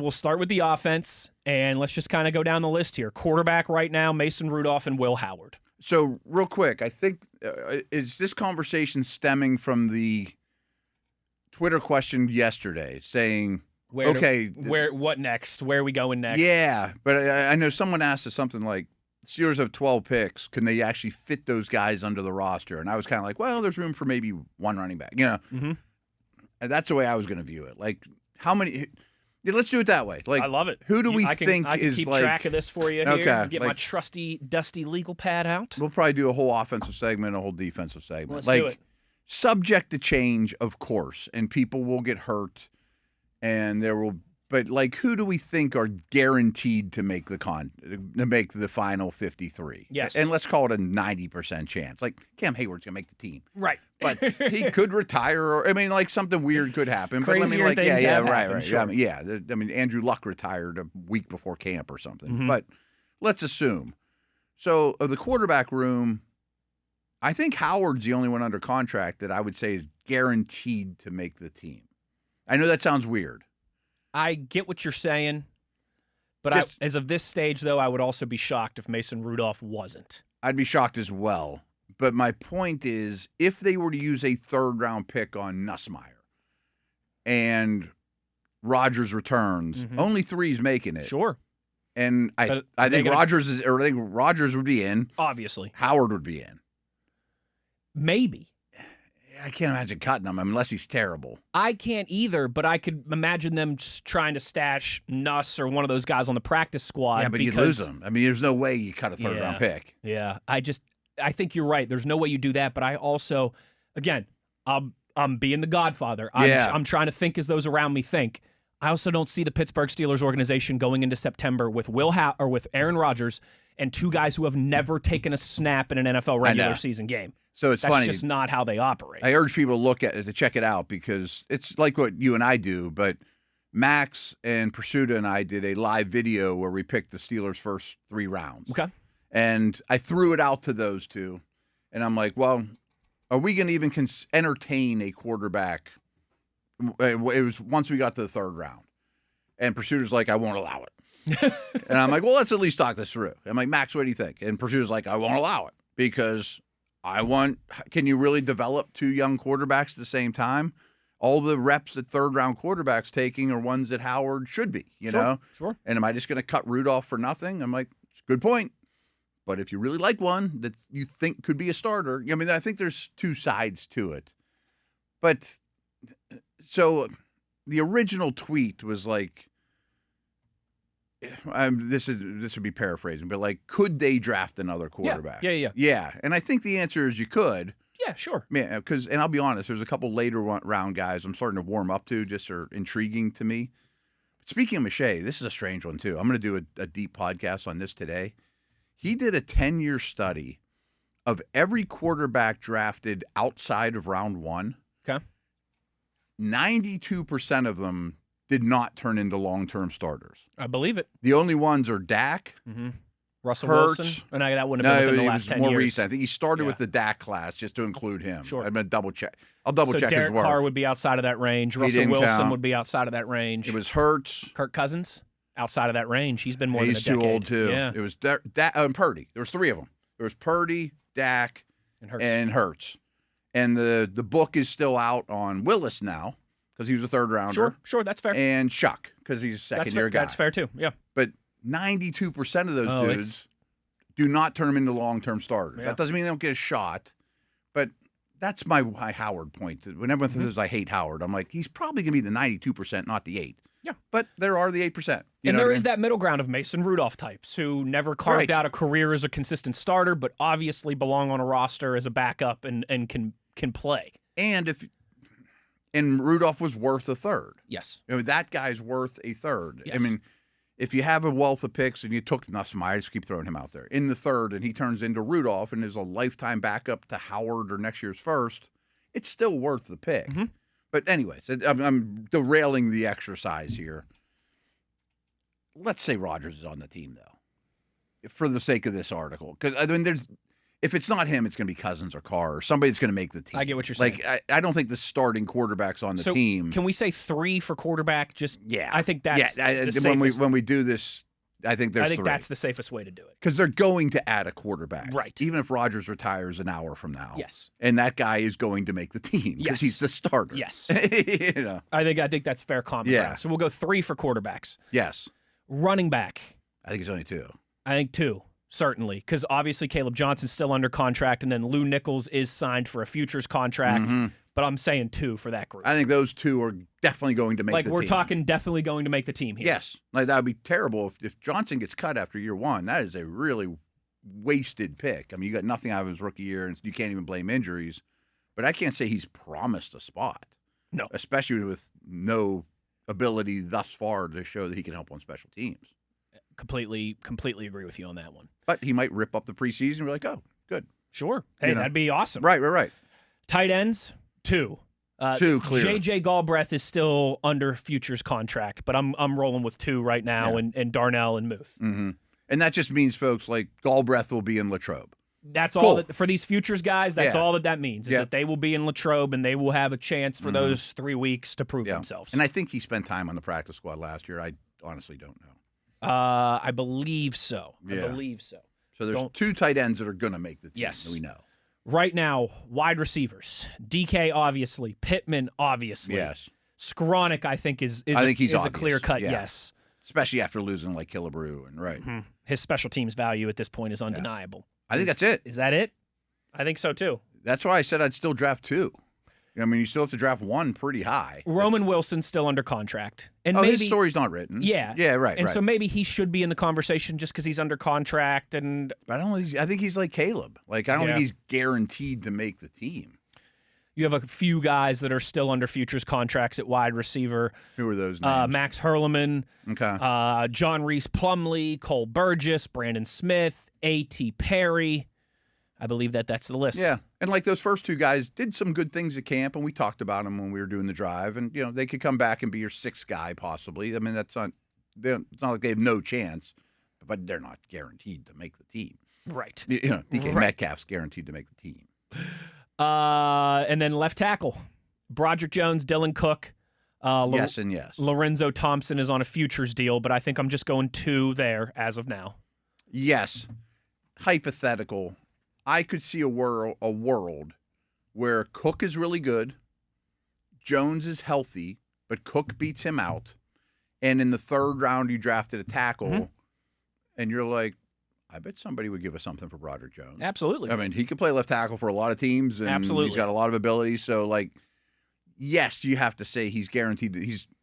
We'll start with the offense, and let's just kind of go down the list here. Quarterback right now, Mason Rudolph and Will Howard. So real quick, I think is this conversation stemming from the Twitter question yesterday saying, what next? Where are we going next? Yeah, but I know someone asked us something like, Steelers have 12 picks. Can they actually fit those guys under the roster? And I was kind of like, well, there's room for maybe one running back. And that's the way I was going to view it. Like, how many? Yeah, let's do it that way. Like, I love it. Who do we think I can is keep like? track of this for you here. Okay, Get my trusty, dusty legal pad out. We'll probably do a whole offensive segment, a whole defensive segment. Let's do it. Subject to change, of course, and people will get hurt, and there will. But like, who do we think are guaranteed to make the final 53? Yes, and let's call it a 90% chance. Like Cam Hayward's gonna make the team, right? But he could retire, or like something weird could happen. Crazier but things have right. Happened, sure. Andrew Luck retired a week before camp or something. But let's assume. So of the quarterback room, I think Howard's the only one under contract that I would say is guaranteed to make the team. I know that sounds weird. I get what you're saying, but as of this stage, though, I would also be shocked if Mason Rudolph wasn't. I'd be shocked as well. But my point is, if they were to use a third-round pick on Nussmeier and Rodgers returns, only three's making it. Sure. And I think Rodgers would be in. Obviously. Howard would be in. Maybe. I can't imagine cutting him unless he's terrible. I can't either, but I could imagine them trying to stash Nuss or one of those guys on the practice squad. Yeah, but you lose them. There's no way you cut a third-round pick. Yeah, I think you're right. There's no way you do that, but I also, again, I'm being the Godfather. I'm trying to think as those around me think. I also don't see the Pittsburgh Steelers organization going into September with with Aaron Rodgers and two guys who have never taken a snap in an NFL regular season game. So it's funny. That's just not how they operate. I urge people to check it out because it's like what you and I do, but Max and Pursuta and I did a live video where we picked the Steelers' first 3 rounds. Okay. And I threw it out to those two, and I'm like, well, are we going to even entertain a quarterback? It was once we got to the 3rd round. And Pursuita's like, I won't allow it. And I'm like, well, let's at least talk this through. I'm like, Max, what do you think? And Pursuita's like, I won't allow it because can you really develop 2 young quarterbacks at the same time? All the reps that 3rd-round quarterbacks taking are ones that Howard should be, you know? Sure. And am I just going to cut Rudolph for nothing? I'm like, good point. But if you really like one that you think could be a starter, I think there's 2 sides to it. But so the original tweet was like, this would be paraphrasing, but like, could they draft another quarterback? Yeah. And I think the answer is you could. Yeah, sure. Man, and I'll be honest, there's a couple later round guys I'm starting to warm up to, just are intriguing to me. But speaking of Miche, this is a strange one too. I'm going to do a deep podcast on this today. He did a 10-year study of every quarterback drafted outside of round 1. Okay. 92% of them did not turn into long-term starters. I believe it. The only ones are Dak, Russell Hurts. Wilson, and that wouldn't have been within the last 10 years. More recent. I think he started with the Dak class just to include him. Sure. I'm going to double check. I'll double check Derek his work. Carr would be outside of that range. Russell Wilson would be outside of that range. It was Hurts. Kirk Cousins, outside of that range. He's been more than a decade. He's too old, too. Yeah. It was Purdy. There was 3 of them. There was Purdy, Dak, and Hurts. And the book is still out on Willis now because he was a 3rd-rounder. Sure, that's fair. And Shuck because he's a second-year guy. That's fair, too, yeah. But 92% of those dudes do not turn them into long-term starters. Yeah. That doesn't mean they don't get a shot, but that's my Howard point. When everyone says I hate Howard, I'm like, he's probably going to be the 92%, not the 8. Yeah. But there are the 8%. And there is that middle ground of Mason Rudolph types who never carved out a career as a consistent starter, but obviously belong on a roster as a backup and can play. And Rudolph was worth a 3rd. Yes. That guy's worth a 3rd. Yes. If you have a wealth of picks and you took Nussmeier, just keep throwing him out there, in the 3rd, and he turns into Rudolph and is a lifetime backup to Howard or next year's 1st, it's still worth the pick. Mm-hmm. But anyways, I'm derailing the exercise here. Let's say Rodgers is on the team, though, for the sake of this article. Because, if it's not him, it's going to be Cousins or Carr or somebody that's going to make the team. I get what you're saying. Like, I don't think the starting quarterback's on the team. Can we say 3 for quarterback? Just yeah, I think that's the safest. when we do this. I think three. That's the safest way to do it. Because they're going to add a quarterback. Right. Even if Rodgers retires an hour from now. Yes. And that guy is going to make the team because he's the starter. Yes. You know. I think that's fair comment. Yeah. So we'll go 3 for quarterbacks. Yes. Running back. I think it's only 2. I think 2, certainly. Because obviously Caleb Johnson's still under contract, and then Lou Nichols is signed for a futures contract. Mm-hmm. But I'm saying 2 for that group. I think those 2 are definitely going to make the team. Like, we're talking definitely going to make the team here. Yes. Like, that would be terrible if Johnson gets cut after year 1. That is a really wasted pick. I mean, you got nothing out of his rookie year, and you can't even blame injuries. But I can't say he's promised a spot. No. Especially with no ability thus far to show that he can help on special teams. Completely agree with you on that one. But he might rip up the preseason and be like, oh, good. Sure. Hey, that'd be awesome. Right. Tight ends. 2. 2 clear. JJ Galbraith is still under futures contract, but I'm rolling with 2 right now, and Darnell and Muth. Mm-hmm. And that just means, folks, like Galbraith will be in Latrobe. That's all for these futures guys. That's all that means is that they will be in Latrobe and they will have a chance for those 3 weeks to prove themselves. And I think he spent time on the practice squad last year. I honestly don't know. I believe so. Yeah. I believe so. So there's 2 tight ends that are going to make the team. Yes, that we know. Right now, wide receivers. DK, obviously. Pittman, obviously. Yes. Skronik, I think, is a clear-cut yes. Especially after losing like Killebrew. And right. Mm-hmm. His special teams value at this point is undeniable. I think that's it. Is that it? I think so, too. That's why I said I'd still draft 2. I mean, you still have to draft 1 pretty high. Roman Wilson's still under contract. And maybe, his story's not written. Yeah. Yeah, right. And so maybe he should be in the conversation just because he's under contract. And But I think he's like Caleb. Like, I don't think he's guaranteed to make the team. You have a few guys that are still under futures contracts at wide receiver. Who are those names? Max Hurleman, okay. John Reese Plumlee, Cole Burgess, Brandon Smith, A.T. Perry. I believe that's the list. Yeah, and like those first 2 guys did some good things at camp, and we talked about them when we were doing the drive. And they could come back and be your 6th guy possibly. I mean, it's not like they have no chance, but they're not guaranteed to make the team. Right. DK Metcalf's guaranteed to make the team. And then left tackle, Broderick Jones, Dylan Cook. Yes and yes. Lorenzo Thompson is on a futures deal, but I think I'm just going 2 there as of now. Yes. Hypothetical. I could see a world where Cook is really good, Jones is healthy, but Cook beats him out, and in the 3rd round you drafted a tackle, and you're like, I bet somebody would give us something for Broderick Jones. Absolutely. I mean, he could play left tackle for a lot of teams, and he's got a lot of ability. So, like, yes, you have to say he's guaranteed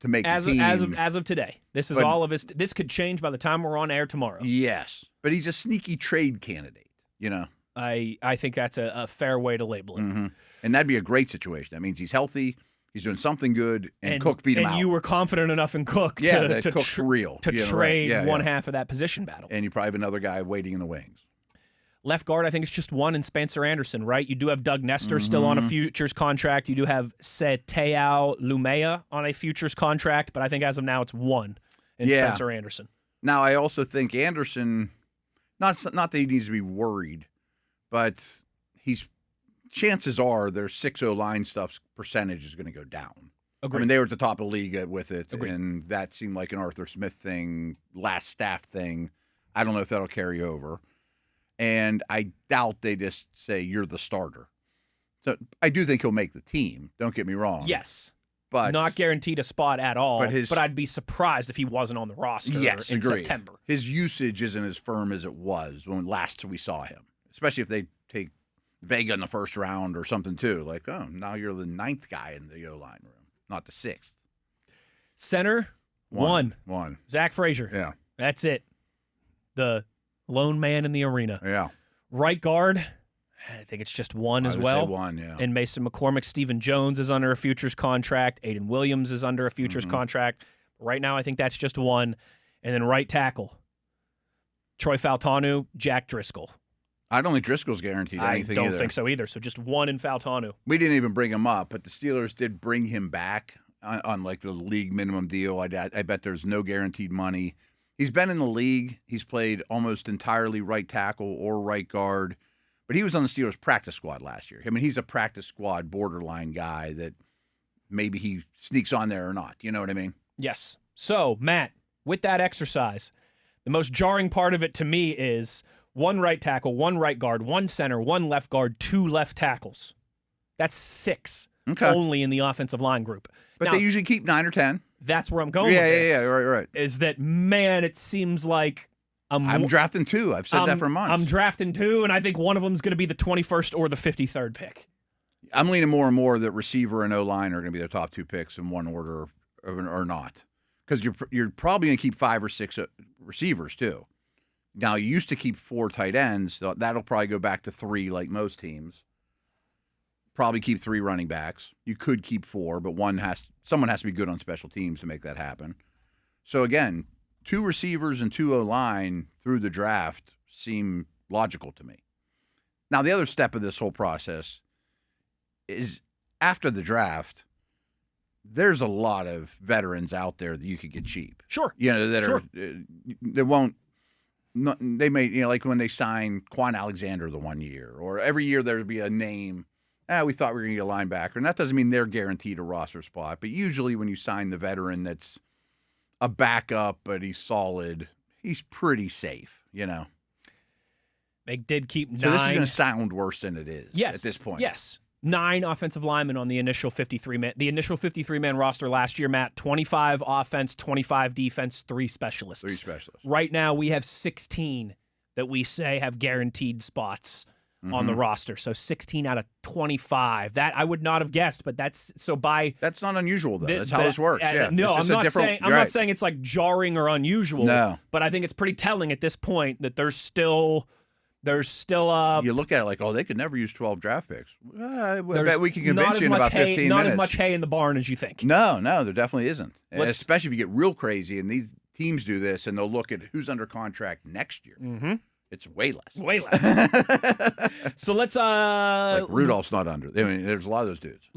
to make the team. As of today. This is all of his. This could change by the time we're on air tomorrow. Yes. But he's a sneaky trade candidate, I think that's a fair way to label it. Mm-hmm. And that'd be a great situation. That means he's healthy, he's doing something good, and Cook beat him out. And you were confident enough in Cook to Cook's real. To trade one half of that position battle. And you probably have another guy waiting in the wings. Left guard, I think it's just 1 in Spencer Anderson, right? You do have Doug Nestor still on a futures contract. You do have Seteo Lumea on a futures contract, but I think as of now it's 1 in Spencer Anderson. Now, I also think Anderson, not that he needs to be worried, but chances are their 6-0 line stuff's percentage is going to go down. Agreed. I mean, they were at the top of the league with it, Agreed. And that seemed like an Arthur Smith thing, last staff thing. I don't know if that'll carry over. And I doubt they just say, you're the starter. So I do think he'll make the team. Don't get me wrong. Yes. But not guaranteed a spot at all, but I'd be surprised if he wasn't on the roster in September. His usage isn't as firm as it was when last we saw him, especially if they take Vega in the 1st round or something too. Like, oh, now you're the 9th guy in the O-line room, not the 6th. Center, 1. Zach Frazier. Yeah. That's it. The lone man in the arena. Yeah. Right guard, I think it's just 1 as well. Say 1, yeah. And Mason McCormick, Stephen Jones is under a futures contract. Aiden Williams is under a futures contract. Right now, I think that's just 1. And then right tackle, Troy Faltanu, Jack Driscoll. I don't think Driscoll's guaranteed anything I either. don't think so either. So just 1 in Faltanu. We didn't even bring him up, but the Steelers did bring him back on like the league minimum deal. I bet there's no guaranteed money. He's been in the league. He's played almost entirely right tackle or right guard. But he was on the Steelers practice squad last year. I mean, he's a practice squad borderline guy that maybe he sneaks on there or not. You know what I mean? Yes. So, Matt, with that exercise, the most jarring part of it to me is 1 right tackle, 1 right guard, 1 center, 1 left guard, 2 left tackles. That's 6 only in the offensive line group. But now, they usually keep 9 or 10. That's where I'm going with this. Yeah, right. Is that, man, it seems like I'm drafting 2. I've said that for months. I'm drafting 2, and I think one of them is going to be the 21st or the 53rd pick. I'm leaning more and more that receiver and O-line are going to be their top 2 picks in one order or not. Because you're probably going to keep 5 or 6 receivers, too. Now, you used to keep 4 tight ends. So that'll probably go back to 3 like most teams. Probably keep 3 running backs. You could keep 4, but someone has to be good on special teams to make that happen. So, again, 2 receivers and 2 O-line through the draft seem logical to me. Now, the other step of this whole process is after the draft, there's a lot of veterans out there that you could get cheap. Sure. They may, like when they sign Quan Alexander the one year, or every year there'd be a name. We thought we were going to get a linebacker. And that doesn't mean they're guaranteed a roster spot. But usually when you sign the veteran that's a backup, but he's solid, he's pretty safe, They did keep 9. So this is going to sound worse than it is at this point. Yes. 9 offensive linemen on the initial 53-man. The initial 53-man roster last year, Matt, 25 offense, 25 defense, 3 specialists. 3 specialists. Right now, we have 16 that we say have guaranteed spots on the roster. So 16 out of 25. That I would not have guessed, but that's not unusual though. That's how this works. No, I'm not saying it's like jarring or unusual. No. But I think it's pretty telling at this point that there's still you look at it like, they could never use 12 draft picks. I bet we can convince you in about 15 minutes. Not as much hay in the barn as you think. No, there definitely isn't. Especially if you get real crazy, and these teams do this, and they'll look at who's under contract next year. Mm-hmm. It's way less. Way less. So let's like Rudolph's not under. I mean, there's a lot of those dudes.